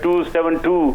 272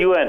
UN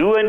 UN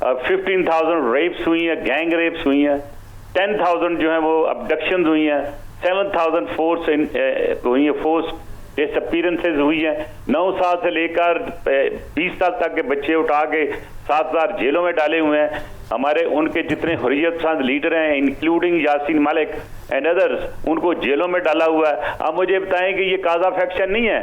15,000 wraps ہوئی ہیں, gang wraps ہوئی ہیں, 10,000 جو ہیں وہ ابڈکشنز ہوئی ہیں, 7,000 فورس ہوئی ہیں, فورس ڈس اپیرنسز ہوئی ہیں, 9 سال سے لے کر 20 سال تک کے بچے اٹھا کے 7,000 جیلوں میں ڈالے ہوئے ہیں. ہمارے ان کے جتنے حریت پسند لیڈر ہیں انکلوڈنگ یاسین ملک اینڈ ادرس, ان کو جیلوں میں ڈالا ہوا ہے. آپ مجھے بتائیں کہ یہ کاز آف ایکشن نہیں ہے.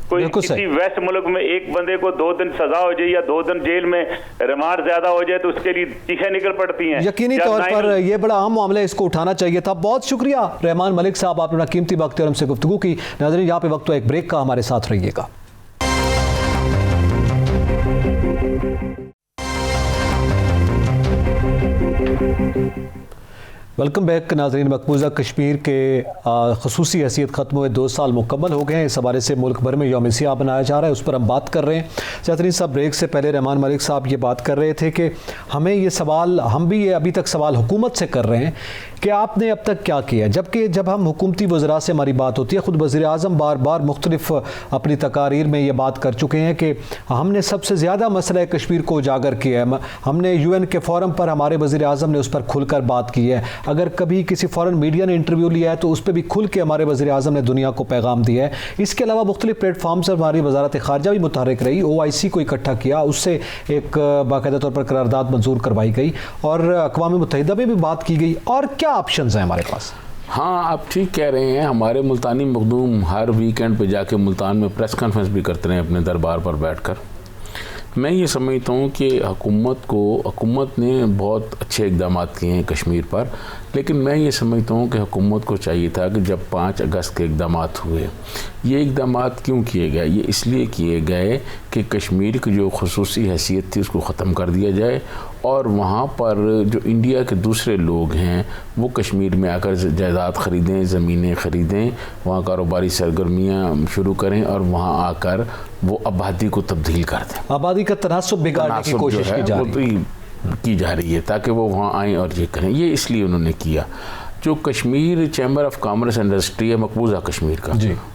کوئی کسی ویسٹ ملک میں ایک بندے کو 2 دن سزا ہو جائے یا 2 دن جیل میں ریمانڈ زیادہ ہو جائے تو اس کے لیے چیخیں نکل پڑتی ہیں. یقینی طور پر یہ بڑا اہم معاملہ ہے, اس کو اٹھانا چاہیے تھا. بہت شکریہ رحمان ملک صاحب, آپ نے اپنا قیمتی وقت اور ہم سے گفتگو کی. ناظرین یہاں پہ وقت تو ایک بریک کا, ہمارے ساتھ رہیے گا. ویلکم بیک ناظرین. مقبوضہ کشمیر کے خصوصی حیثیت ختم ہوئے 2 سال مکمل ہو گئے ہیں. اس حوالے سے ملک بھر میں یوم سیاہ منایا جا رہا ہے, اس پر ہم بات کر رہے ہیں. سیاترین صاحب, بریک سے پہلے رحمان ملک صاحب یہ بات کر رہے تھے کہ ہمیں یہ سوال, ہم بھی یہ ابھی تک سوال حکومت سے کر رہے ہیں کہ آپ نے اب تک کیا کیا, جبکہ جب ہم حکومتی وزراء سے ہماری بات ہوتی ہے, خود وزیر اعظم بار بار مختلف اپنی تقاریر میں یہ بات کر چکے ہیں کہ ہم نے سب سے زیادہ مسئلہ کشمیر کو اجاگر کیا ہے. ہم نے UN کے فورم پر ہمارے وزیر اعظم نے اس پر کھل کر بات کی ہے. اگر کبھی کسی فورن میڈیا نے انٹرویو لیا ہے تو اس پہ بھی کھل کے ہمارے وزیر اعظم نے دنیا کو پیغام دیا ہے. اس کے علاوہ مختلف پلیٹ فارم سے ہماری وزارت خارجہ بھی متحرک رہی, OIC کو اکٹھا کیا, اس سے ایک باقاعدہ طور پر قرارداد منظور کروائی گئی اور اقوام متحدہ میں بھی بات کی گئی. اور کیا آپشنز ہیں ہمارے پاس؟ ہاں, آپ ٹھیک کہہ رہے ہیں. ہمارے ملتانی مخدوم ہر ویکینڈ پہ جا کے ملتان میں پریس کانفرنس بھی کرتے رہے اپنے دربار پر بیٹھ کر. میں یہ سمجھتا ہوں کہ حکومت نے بہت اچھے اقدامات کیے ہیں کشمیر پر, لیکن میں یہ سمجھتا ہوں کہ حکومت کو چاہیے تھا کہ جب 5 اگست کے اقدامات ہوئے, یہ اقدامات کیوں کیے گئے؟ یہ اس لیے کیے گئے کہ کشمیر کی جو خصوصی حیثیت تھی اس کو ختم کر دیا جائے, اور وہاں پر جو انڈیا کے دوسرے لوگ ہیں وہ کشمیر میں آ کر جائیداد خریدیں, زمینیں خریدیں, وہاں کاروباری سرگرمیاں شروع کریں اور وہاں آ کر وہ آبادی کو تبدیل کر دیں. آبادی کا تناسب بگاڑنے کی کوشش کی جا رہی ہے تاکہ وہ وہاں آئیں اور یہ کریں. یہ اس لیے انہوں نے کیا. جو Kashmir chamber of commerce industry ہے مقبوضہ کشمیر کا,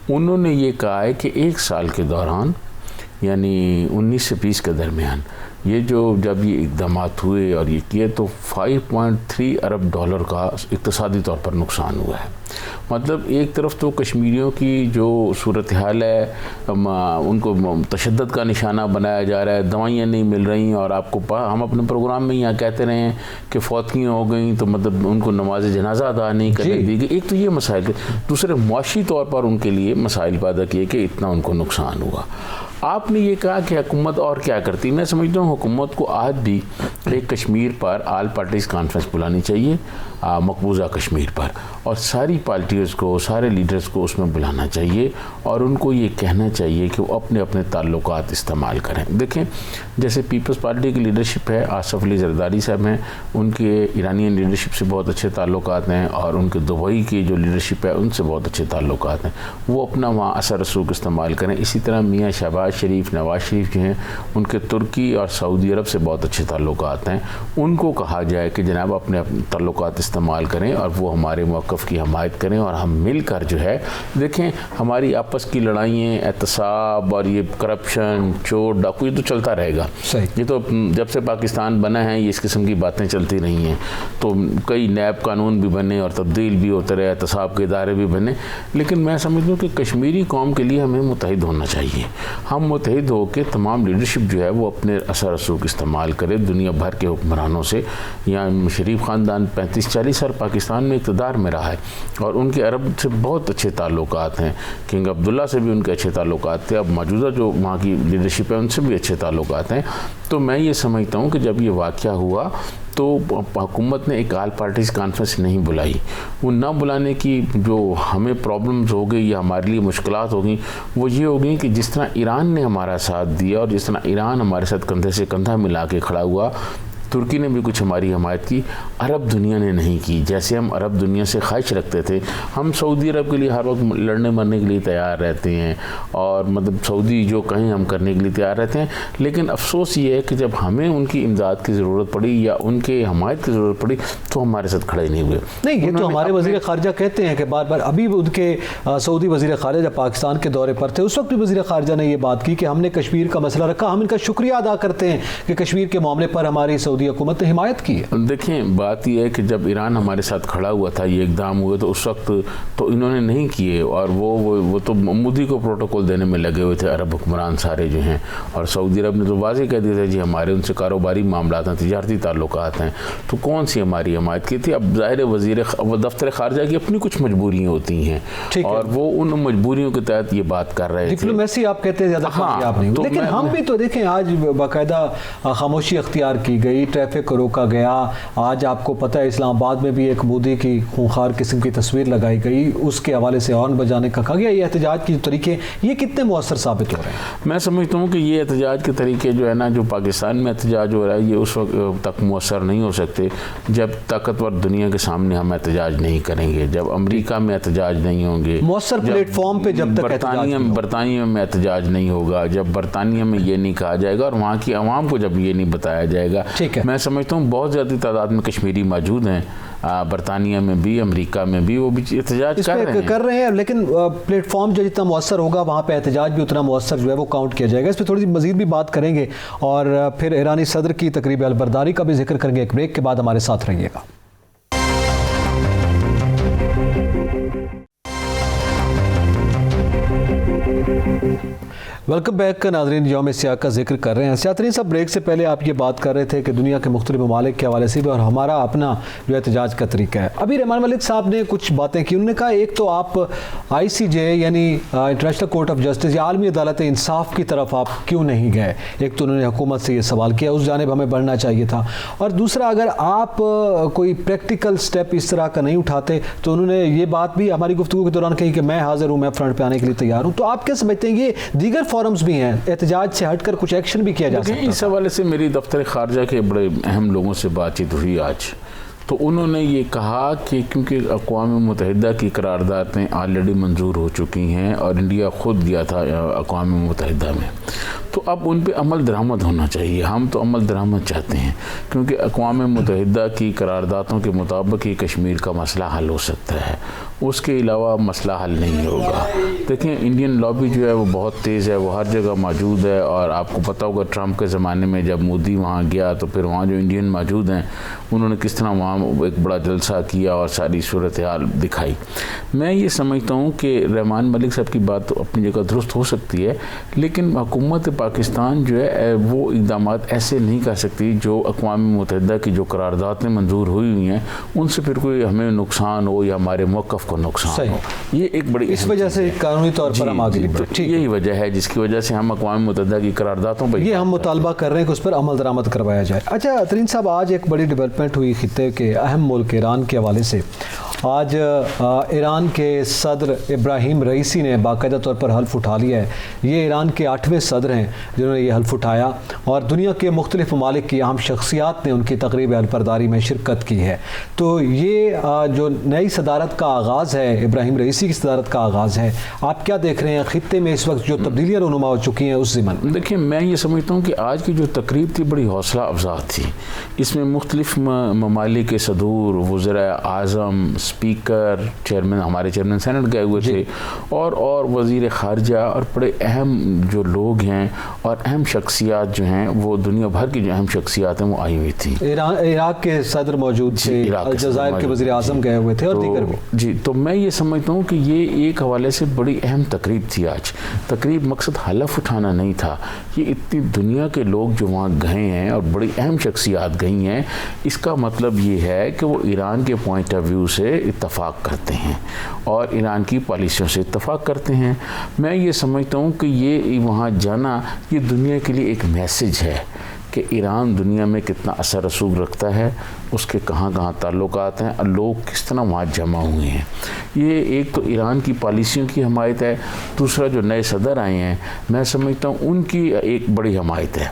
انہوں نے یہ کہا ہے کہ 1 سال کے دوران یعنی 19 سے 20 کے درمیان جب یہ اقدامات ہوئے اور یہ کیے تو $5.3 ارب کا اقتصادی طور پر نقصان ہوا ہے. مطلب ایک طرف تو کشمیریوں کی جو صورتحال ہے ان کو تشدد کا نشانہ بنایا جا رہا ہے, دوائیاں نہیں مل رہی, اور آپ کو ہم اپنے پروگرام میں یہاں کہتے رہے ہیں کہ فوتگیاں ہو گئیں تو مطلب ان کو نماز جنازہ ادا نہیں کرنے دی گئی. ایک تو یہ مسائل, دوسرے معاشی طور پر ان کے لیے مسائل پیدا کیے کہ اتنا ان کو نقصان ہوا. آپ نے یہ کہا کہ حکومت اور کیا کرتی. میں سمجھتا ہوں حکومت کو آج بھی ایک کشمیر پر آل پارٹیز کانفرنس بلانی چاہیے مقبوضہ کشمیر پر, اور ساری پارٹیز کو, سارے لیڈرز کو اس میں بلانا چاہیے اور ان کو یہ کہنا چاہیے کہ وہ اپنے اپنے تعلقات استعمال کریں. دیکھیں جیسے پیپلز پارٹی کی لیڈرشپ ہے, آصف علی زرداری صاحب ہیں, ان کے ایرانین لیڈرشپ سے بہت اچھے تعلقات ہیں, اور ان کے دبئی کی جو لیڈرشپ ہے ان سے بہت اچھے تعلقات ہیں. وہ اپنا وہاں اثر رسوخ استعمال کریں. اسی طرح میاں شہباز شریف, نواز شریف جو ہیں ان کے ترکی اور سعودی عرب سے بہت اچھے تعلقات ہیں. ان کو کہا جائے کہ جناب اپنے تعلقات استعمال کریں اور وہ ہمارے موقف کی حمایت کریں, اور ہم مل کر جو ہے دیکھیں ہماری آپس کی لڑائیاں, احتساب اور یہ کرپشن, چور ڈاکو, یہ تو چلتا رہے گا. یہ تو جب سے پاکستان بنا ہے یہ اس قسم کی باتیں چلتی رہی ہیں. تو کئی نیب قانون بھی بنے اور تبدیل بھی ہوتے رہے, احتساب کے ادارے بھی بنے, لیکن میں سمجھتا ہوں کہ کشمیری قوم کے لیے ہمیں متحد ہونا چاہیے. ہم متحد ہو کے تمام لیڈرشپ جو ہے وہ اپنے اثر رسوخ استعمال کرے دنیا بھر کے حکمرانوں سے. یہاں شریف خاندان 35-40 سال پاکستان میں اقتدار میں رہا ہے اور ان کے عرب سے بہت اچھے تعلقات ہیں. کنگ عبداللہ سے بھی ان کے اچھے تعلقات تھے, اب موجودہ جو وہاں کی لیڈرشپ ہے ان سے بھی اچھے تعلقات ہیں. تو میں یہ سمجھتا ہوں کہ جب یہ واقعہ ہوا تو حکومت نے ایک آل پارٹیز کانفرنس نہیں بلائی. وہ نہ بلانے کی جو ہمیں پرابلمز ہو گئی یا ہمارے لیے مشکلات ہو گئیں وہ یہ ہو گئیں کہ جس طرح ایران نے ہمارا ساتھ دیا اور جس طرح ایران ہمارے ساتھ کندھے سے کندھا ملا کے کھڑا ہوا, ترکی نے بھی کچھ ہماری حمایت کی, عرب دنیا نے نہیں کی. جیسے ہم عرب دنیا سے خواہش رکھتے تھے, ہم سعودی عرب کے لیے ہر وقت لڑنے مرنے کے لیے تیار رہتے ہیں اور مطلب سعودی جو کہیں ہم کرنے کے لیے تیار رہتے ہیں, لیکن افسوس یہ ہے کہ جب ہمیں ان کی امداد کی ضرورت پڑی یا ان کے حمایت کی ضرورت پڑی تو ہمارے ساتھ کھڑے نہیں ہوئے. نہیں, یہ تو ہمارے وزیر خارجہ کہتے ہیں کہ بار بار, ابھی ان کے سعودی وزیر خارجہ جب پاکستان کے دورے پر تھے اس وقت بھی وزیر خارجہ نے یہ بات کی کہ ہم نے کشمیر کا مسئلہ رکھا. ہم ان کا شکریہ ادا کرتے ہیں کہ کشمیر کے معاملے پر ہماری سعودی سعودی حکومت نے حمایت کی ہے؟ دیکھیں بات یہ ہے کہ جب ایران ہمارے ساتھ کھڑا ہوا تھا، یہ اقدام ہوئے، تو اس وقت تو انہوں نے نہیں کیے، اور وہ تو مودی کو پروٹوکول دینے میں لگے ہوئے تھے عرب حکمران سارے جو ہیں، اور سعودی عرب نے تو واضح کہہ دیا تھا جی ہمارے ان سے کاروباری معاملات ہیں، تجارتی تعلقات ہیں، تو کون سی ہماری حمایت کی تھی؟ اب ظاہر دفتر خارجہ کی اپنی کچھ مجبوریاں ہوتی ہیں، اور وہ ان مجبوریوں کے تحت یہ بات کر رہے تھے۔ ڈپلومیسی آپ کہتے ہیں زیادہ کامیاب نہیں، لیکن ہم بھی تو دیکھیں آج باقاعدہ خاموشی اختیار کی گئی، ٹریفک کو روکا گیا، آج آپ کو پتہ ہے اسلام آباد میں بھی ایک مودی کی خونخوار قسم کی تصویر لگائی گئی، اس کے حوالے سے ہارن بجانے کا کہا گیا۔ یہ احتجاج کے طریقے یہ کتنے مؤثر ثابت ہو رہے ہیں؟ میں سمجھتا ہوں کہ یہ احتجاج کے طریقے جو ہے نا، جو پاکستان میں احتجاج ہو رہا ہے، یہ اس وقت تک مؤثر نہیں ہو سکتے جب طاقتور دنیا کے سامنے ہم احتجاج نہیں کریں گے، جب امریکہ میں احتجاج نہیں ہوں گے، مؤثر پلیٹ فارم پہ جب تک برطانیہ میں احتجاج نہیں ہوگا، جب برطانیہ میں یہ نہیں کہا جائے گا اور وہاں کی عوام کو جب یہ نہیں بتایا جائے گا۔ میں سمجھتا ہوں بہت زیادہ تعداد میں کشمیری موجود ہیں برطانیہ میں بھی، امریکہ میں بھی، وہ بھی احتجاج کر رہے ہیں، لیکن پلیٹ فارم جو جتنا مؤثر ہوگا وہاں پہ احتجاج بھی اتنا مؤثر جو ہے وہ کاؤنٹ کیا جائے گا۔ اس پہ تھوڑی سی مزید بھی بات کریں گے، اور پھر ایرانی صدر کی تقریب البرداری کا بھی ذکر کریں گے۔ ایک بریک کے بعد ہمارے ساتھ رہیے گا۔ ویلکم بیک ناظرین، یوم سیاہ کا ذکر کر رہے ہیں۔ سیاترین صاحب، بریک سے پہلے آپ یہ بات کر رہے تھے کہ دنیا کے مختلف ممالک کے حوالے سے بھی اور ہمارا اپنا جو احتجاج کا طریقہ ہے۔ ابھی رحمان ملک صاحب نے کچھ باتیں کی، انہوں نے کہا ایک تو آپ ICJ یعنی انٹرنیشنل کورٹ آف جسٹس یا عالمی عدالت انصاف کی طرف آپ کیوں نہیں گئے؟ ایک تو انہوں نے حکومت سے یہ سوال کیا، اس جانب ہمیں بڑھنا چاہیے تھا، اور دوسرا اگر آپ کوئی پریکٹیکل سٹیپ اس طرح کا نہیں اٹھاتے تو انہوں نے یہ بات بھی ہماری گفتگو کے دوران کہی کہ میں حاضر ہوں، میں فرنٹ پہ آنے کے لیے تیار ہوں۔ تو آپ کیا سمجھتے ہیں یہ دیگر فورمز بھی ہیں، احتجاج سے ہٹ کر کچھ ایکشن بھی کیا جا سکتا ہے؟ اس حوالے سے میری دفتر خارجہ کے بڑے اہم لوگوں سے بات چیت ہوئی آج، تو انہوں نے یہ کہا کہ کیونکہ اقوام متحدہ کی قراردادیں آلریڈی منظور ہو چکی ہیں اور انڈیا خود گیا تھا اقوام متحدہ میں، تو اب ان پہ عمل درآمد ہونا چاہیے۔ ہم تو عمل درآمد چاہتے ہیں، کیونکہ اقوام متحدہ کی قراردادوں کے مطابق ہی کشمیر کا مسئلہ حل ہو سکتا ہے، اس کے علاوہ مسئلہ حل نہیں ہوگا۔ دیکھیں انڈین لابی جو ہے وہ بہت تیز ہے، وہ ہر جگہ موجود ہے، اور آپ کو پتہ ہوگا ٹرمپ کے زمانے میں جب مودی وہاں گیا تو پھر وہاں جو انڈین موجود ہیں انہوں نے کس طرح وہاں ایک بڑا جلسہ کیا اور ساری صورتحال دکھائی۔ میں یہ سمجھتا ہوں کہ رحمان ملک صاحب کی بات اپنی جگہ درست ہو سکتی ہے، لیکن حکومت پاکستان جو ہے وہ اقدامات ایسے نہیں کر سکتی جو اقوام متحدہ کی جو قراردادیں منظور ہوئی ہیں ان سے پھر کوئی ہمیں نقصان ہو یا ہمارے موقف کو نقصان ہو۔ یہ ایک بڑی اس وجہ سے قانونی طور پر ہم آگے نہیں بڑھے، یہی وجہ ہے جس کی وجہ سے ہم اقوام متحدہ کی قراردادوں پر یہ ہم مطالبہ کر رہے ہیں کہ اس پر عمل درآمد کروایا جائے۔ اچھا ترین صاحب، آج ایک بڑی ڈیولپمنٹ ہوئی خطے کے اہم ملک ایران کے حوالے سے۔ آج ایران کے صدر ابراہیم رئیسی نے باقاعدہ طور پر حلف اٹھا لیا ہے۔ یہ ایران کے 8ویں صدر ہیں جنہوں نے یہ حلف اٹھایا، اور دنیا کے مختلف ممالک کی اہم شخصیات نے ان کی تقریب البرداری میں شرکت کی ہے۔ تو یہ جو نئی صدارت کا آغاز ہے، ابراہیم رئیسی کی صدارت کا آغاز ہے، آپ کیا دیکھ رہے ہیں خطے میں اس وقت جو تبدیلیاں رونما ہو چکی ہیں اس ضمن میں؟ دیکھیں میں یہ سمجھتا ہوں کہ آج کی جو تقریب تھی بڑی حوصلہ افزا تھی۔ اس میں مختلف ممالک کے صدور، وزراء اعظم، اسپیکر، چیئرمین، ہمارے چیئرمین سینٹ گئے ہوئے تھے، اور وزیر خارجہ اور بڑے اہم جو لوگ ہیں اور اہم شخصیات جو ہیں، وہ دنیا بھر کی جو اہم شخصیات ہیں وہ آئی ہوئی تھیں۔ عراق کے صدر موجود تھے، الجزائر کے وزیر اعظم گئے ہوئے تھے، اور دیگر بھی۔ جی، تو میں یہ سمجھتا ہوں کہ یہ ایک حوالے سے بڑی اہم تقریب تھی آج۔ تقریب مقصد حلف اٹھانا نہیں تھا، یہ اتنی دنیا کے لوگ جو وہاں گئے ہیں اور بڑی اہم شخصیات گئی ہیں، اس کا مطلب یہ ہے کہ وہ ایران کے پوائنٹ آف ویو سے اتفاق کرتے ہیں اور ایران کی پالیسیوں سے اتفاق کرتے ہیں۔ میں یہ سمجھتا ہوں کہ یہ وہاں جانا یہ دنیا کے لیے ایک میسج ہے کہ ایران دنیا میں کتنا اثر رسوخ رکھتا ہے، اس کے کہاں کہاں تعلقات ہیں اور لوگ کس طرح وہاں جمع ہوئے ہیں۔ یہ ایک تو ایران کی پالیسیوں کی حمایت ہے، دوسرا جو نئے صدر آئے ہیں میں سمجھتا ہوں ان کی ایک بڑی حمایت ہے،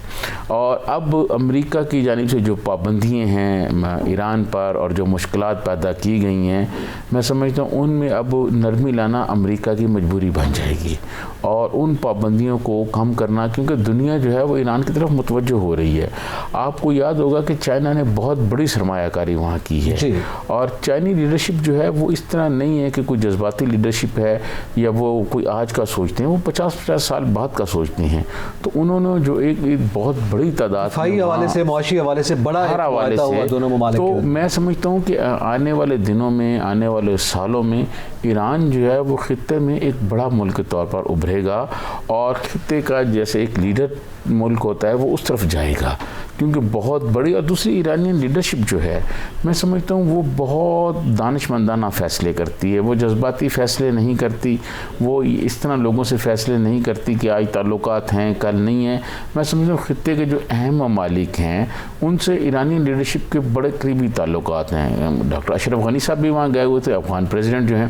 اور اب امریکہ کی جانب سے جو پابندیاں ہیں ایران پر اور جو مشکلات پیدا کی گئی ہیں، میں سمجھتا ہوں ان میں اب نرمی لانا امریکہ کی مجبوری بن جائے گی، اور ان پابندیوں کو کم کرنا، کیونکہ دنیا جو ہے وہ ایران کی طرف متوجہ ہو رہی رہی ہے. آپ کو یاد ہوگا کہ چائنا نے بہت بڑی سرمایہ کاری وہاں کی ہے, اور چائنی لیڈرشپ جو ہے وہ اس طرح نہیں ہے کہ کوئی جذباتی لیڈرشپ ہے یا وہ کوئی آج کا سوچتے ہیں, وہ 50 سال بعد کا سوچتے ہیں. تو انہوں نے جو ایک بہت بڑی تعداد دفاعی حوالے سے, معاشی حوالے سے بڑا حوالے سے دونوں ممالک, تو میں سمجھتا ہوں کہ آنے والے دنوں میں, آنے والے سالوں میں ایران جو ہے وہ خطے میں ایک بڑا ملک کے طور پر ابھرے گا, اور خطے کا جیسے ایک لیڈر ملک ہوتا ہے وہ اس طرف جائے گا, کیونکہ بہت بڑی. اور دوسری ایرانین لیڈرشپ جو ہے میں سمجھتا ہوں وہ بہت دانشمندانہ فیصلے کرتی ہے, وہ جذباتی فیصلے نہیں کرتی, وہ اس طرح لوگوں سے فیصلے نہیں کرتی کہ آج تعلقات ہیں کل نہیں ہیں. میں سمجھتا ہوں خطے کے جو اہم ممالک ہیں ان سے ایرانی لیڈرشپ کے بڑے قریبی تعلقات ہیں. ڈاکٹر اشرف غنی صاحب بھی وہاں گئے ہوئے تھے, افغان پریزیڈنٹ جو ہیں,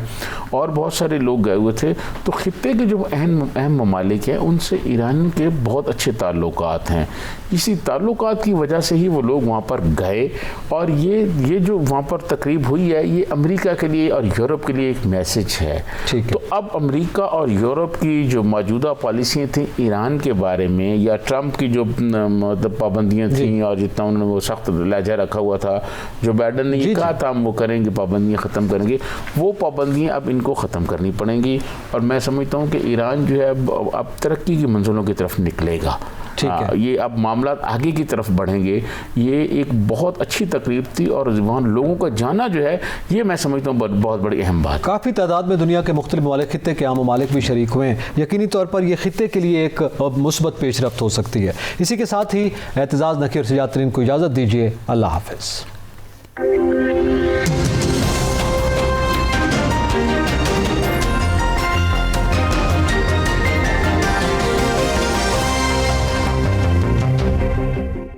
اور بہت سارے لوگ گئے ہوئے تھے. تو خطے کے جو اہم ممالک ہیں ان سے ایران کے بہت اچھے تعلقات ہیں. اسی تعلقات کی وجہ سے ہی وہ لوگ وہاں پر گئے, اور یہ جو وہاں پر تقریب ہوئی ہے یہ امریکہ کے لیے اور یورپ کے لیے ایک میسج ہے. تو اب امریکہ اور یورپ کی جو موجودہ پالیسیاں تھیں ایران کے بارے میں, یا ٹرمپ کی جو مطلب پابندیاں تھیں اور جتنا انہوں نے وہ سخت لہجہ رکھا ہوا تھا, جو بائیڈن نے یہ کہا تھا ہم وہ کریں گے, پابندیاں ختم کریں گے, وہ پابندیاں اب ان کو ختم کرنی پڑیں گی. اور میں سمجھتا ہوں کہ ایران جو ہے اب ترقی کی منزلوں کی طرف نکلے گا. یہ اب معاملات آگے کی طرف بڑھیں گے. یہ ایک بہت اچھی تقریب تھی, اور وہاں لوگوں کا جانا جو ہے یہ میں سمجھتا ہوں بہت بڑی اہم بات. کافی تعداد میں دنیا کے مختلف ممالک, خطے کے عام ممالک بھی شریک ہوئے ہیں. یقینی طور پر یہ خطے کے لیے ایک مثبت پیش رفت ہو سکتی ہے. اسی کے ساتھ ہی اعتزاز نقی اور سجاد ترین کو اجازت دیجیے. اللہ حافظ.